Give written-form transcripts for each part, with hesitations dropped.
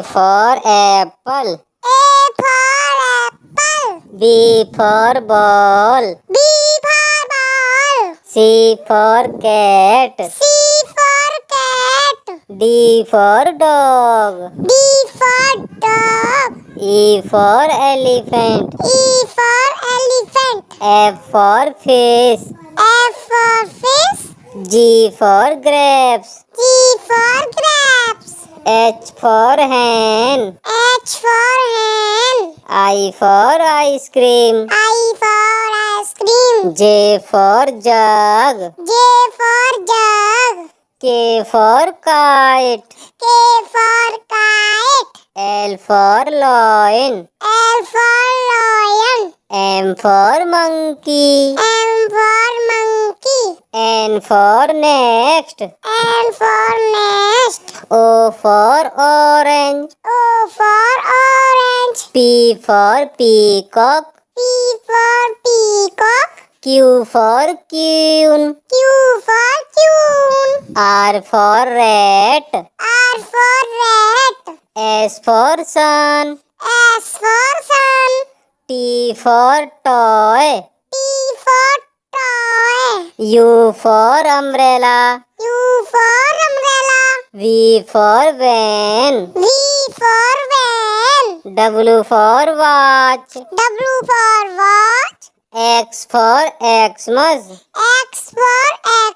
for apple. A for apple. B for ball. B for ball. C for cat. C for cat. D for dog. D for dog. E for elephant. E for elephant. F for fish. F for fish. G for grapes. G for grapes. H for hen. H for hen. I for ice cream. I for ice cream. J for jug. J for jug. K for kite. K for kite. L for lion. L for lion. M for monkey. M for monkey. N for next. N for nest. O for orange. O for orange. P for peacock. P for peacock. Q for queen. Q for queen. R for rat. R for rat. S for sun. S for sun. T for toy. T for toy. U for umbrella. U for umbrella. V for van. V for van. W for watch. W for watch. X for Xmas. X for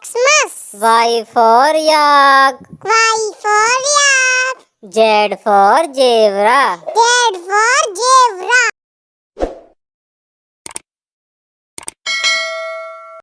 Xmas. Y for yak. Y for yak. Z for zebra. Z for zebra.